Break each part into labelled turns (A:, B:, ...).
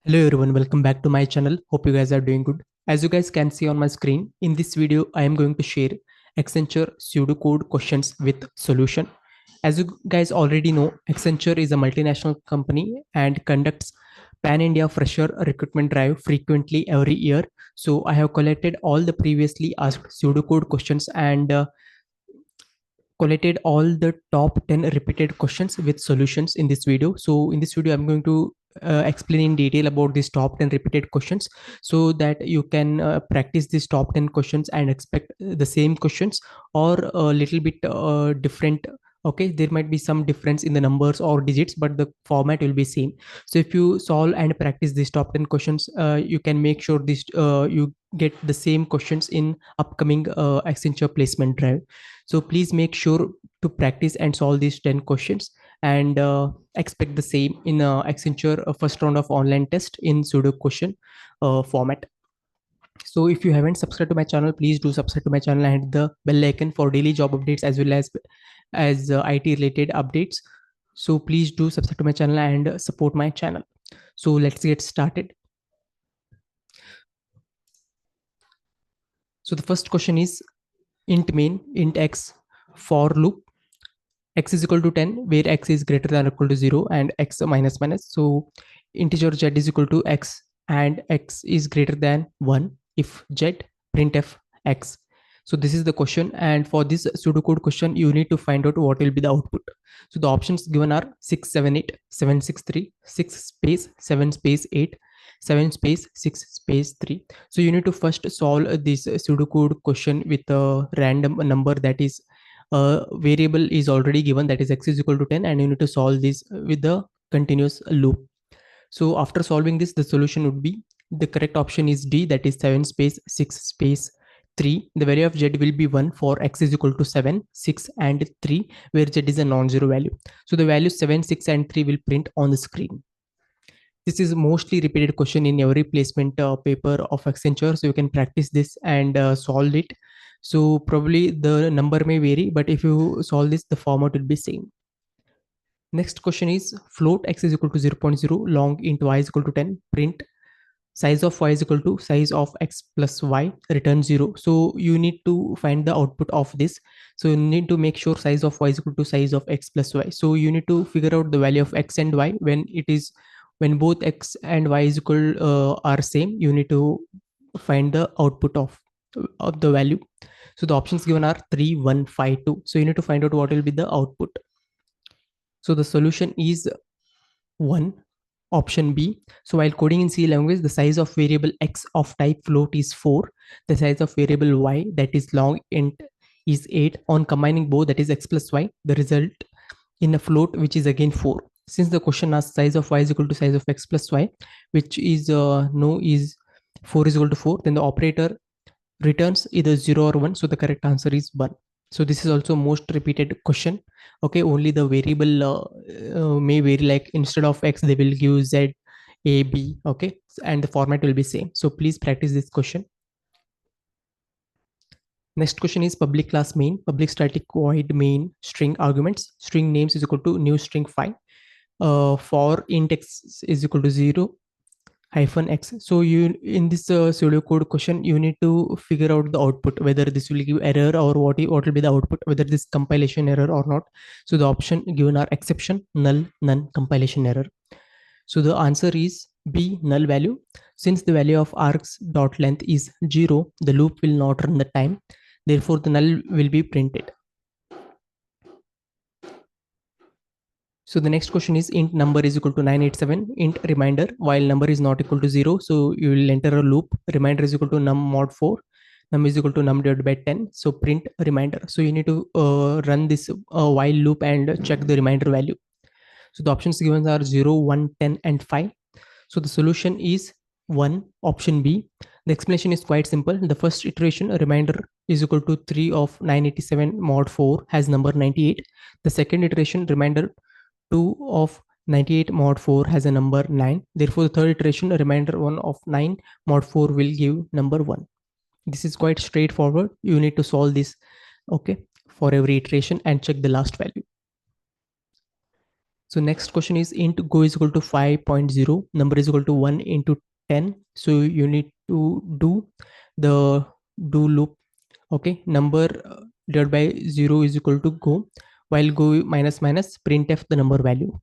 A: Hello everyone, welcome back to my channel. Hope you guys are doing good. As you guys can see on my screen, in this video I am going to share Accenture pseudocode questions with solution. As you guys already know, Accenture is a multinational company and conducts pan-India fresher recruitment drive frequently every year. So I have collected all the previously asked pseudocode questions and collected all the top 10 repeated questions with solutions in this video. So in this video I'm going to explain in detail about these top 10 repeated questions so that you can practice these top 10 questions and expect the same questions or a little bit different. Okay, there might be some difference in the numbers or digits, but the format will be same. So if you solve and practice these top 10 questions, you can make sure this you get the same questions in upcoming Accenture placement drive. So please make sure to practice and solve these 10 questions and expect the same in Accenture first round of online test in pseudo question format. So if you haven't subscribed to my channel, please do subscribe to my channel and hit the bell icon for daily job updates as well as IT related updates. So please do subscribe to my channel and support my channel. So let's get started. So the first question is int main int x for loop x is equal to 10 where x is greater than or equal to 0 and x minus minus. So integer z is equal to x and x is greater than 1 if z printf x. So this is the question, and for this pseudocode question you need to find out what will be the output. So the options given are 678 763 6 space 7 space 8 7 space 6 space 3. So you need to first solve this pseudocode question with a random number, that is variable is already given, that is x is equal to 10, and you need to solve this with the continuous loop. So after solving this, the solution would be, the correct option is D, that is 7 space 6 space 3. The value of z will be 1 for x is equal to 7, 6 and 3, where z is a non-zero value. So the values 7, 6 and 3 will print on the screen. This is mostly repeated question in every placement paper of Accenture, so you can practice this and solve it. So probably the number may vary, but if you solve this, the format will be same. Next question is float x is equal to 0.0, long int y is equal to 10, print size of y is equal to size of x plus y, return 0. So you need to find the output of this. So you need to make sure size of y is equal to size of x plus y. So you need to figure out the value of x and y when both x and y is equal are same. You need to find the output of the value. So the options given are 3 1 5 2. So you need to find out what will be the output. So the solution is 1, option B. So while coding in C language, the size of variable x of type float is 4. The size of variable y, that is long int, is 8. On combining both, that is x plus y, the result in a float which is again 4. Since the question asks size of y is equal to size of x plus y, which is is 4 is equal to 4, then the operator returns either 0 or 1. So the correct answer is 1. So this is also most repeated question. Okay, only the variable may vary, like instead of x they will give z a b. Okay, and the format will be same. So please practice this question. Next question is public class main public static void main string arguments string names is equal to new string 5 for int x is equal to 0 hyphen x. So you, in this pseudocode question, you need to figure out the output, whether this will give error or what will be the output, whether this compilation error or not. So the option given are exception, null, none, compilation error. So the answer is B, null value. Since the value of args dot length is 0, the loop will not run the time. Therefore, the null will be printed. So the next question is int number is equal to 987, int reminder, while number is not equal to 0. So you will enter a loop, reminder is equal to num mod 4, num is equal to num divided by 10. So print reminder. So you need to run this while loop and check the reminder value. So the options given are 0, 1, 10 and 5. So the solution is 1, option B. The explanation is quite simple. The first iteration, reminder is equal to 3 of 987 mod 4 has number 98. The second iteration, reminder 2 of 98 mod 4 has a number 9. Therefore, the third iteration, a remainder 1 of 9 mod 4 will give number 1. This is quite straightforward. You need to solve this, okay, for every iteration and check the last value. So next question is int go is equal to 5.0, number is equal to 1 into 10. So you need to do the do loop. Okay, number divided by 0 is equal to go, while go minus minus printf the number value.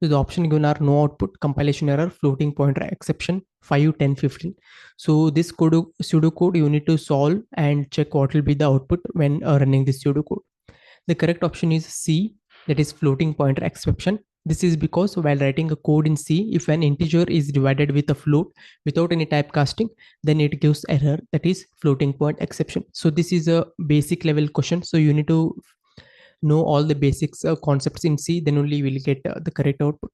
A: So the option given are no output, compilation error, floating pointer exception, 5, 10, 15. So this pseudocode you need to solve and check what will be the output when running this pseudocode. The correct option is C, that is floating pointer exception. This is because while writing a code in C, if an integer is divided with a float without any typecasting, then it gives error, that is floating point exception. So this is a basic level question. So you need to know all the basics concepts in C, then only you will get the correct output.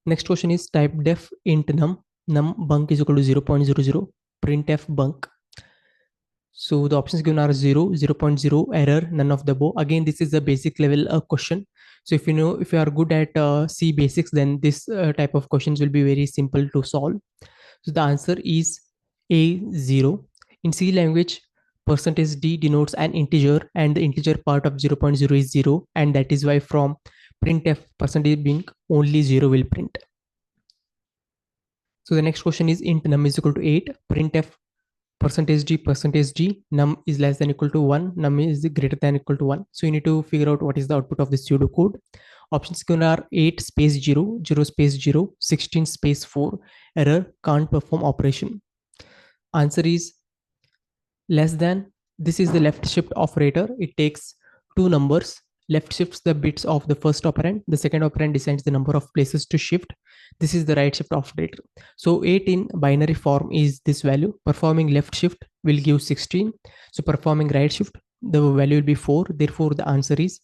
A: Next question is type def int num bunk is equal to 0.00, printf bunk. So the options given are 0, 0.0, error, none of the above. Again, this is a basic level question. So if you are good at C basics, then this type of questions will be very simple to solve. So the answer is A0. In C language, percentage %d denotes an integer and the integer part of 0.0 is 0, and that is why from printf percentage being only 0 will print. So the next question is int num is equal to 8, printf percentage d num is less than equal to 1, num is greater than equal to 1. So you need to figure out what is the output of this pseudocode. Options given are 8 space 0, 0 space 0, 16 space 4, error, can't perform operation. Answer is less than. This is the left shift operator. It takes two numbers, left shifts the bits of the first operand, the second operand decides the number of places to shift. This is the right shift operator. So 8 in binary form is this value. Performing left shift will give 16. So performing right shift, the value will be 4. Therefore the answer is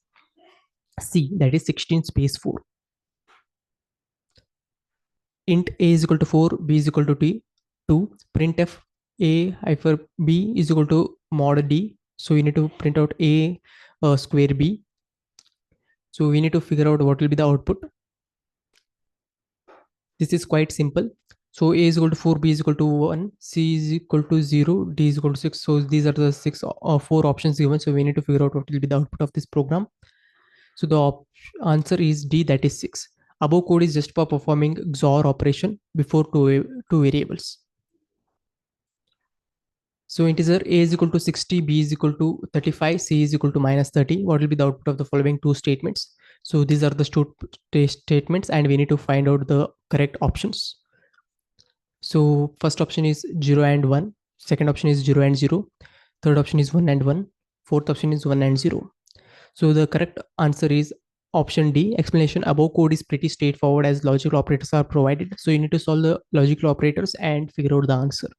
A: C, that is 16 space 4. Int a is equal to 4, b is equal to 2, printf a hyphen b is equal to mod d. So we need to print out a square b. So we need to figure out what will be the output. This is quite simple. So a is equal to 4, b is equal to 1, c is equal to 0, d is equal to 6. So these are the 4 options given. So we need to figure out what will be the output of this program. So the answer is D, that is 6. Above code is just for performing XOR operation before two variables. So integer a is equal to 60, b is equal to 35, c is equal to minus 30. What will be the output of the following two statements? So these are the statements and we need to find out the correct options. So first option is 0 and 1. Second option is 0 and 0. Third option is 1 and 1. Fourth option is 1 and 0. So the correct answer is option D. Explanation above code is pretty straightforward as logical operators are provided. So you need to solve the logical operators and figure out the answer.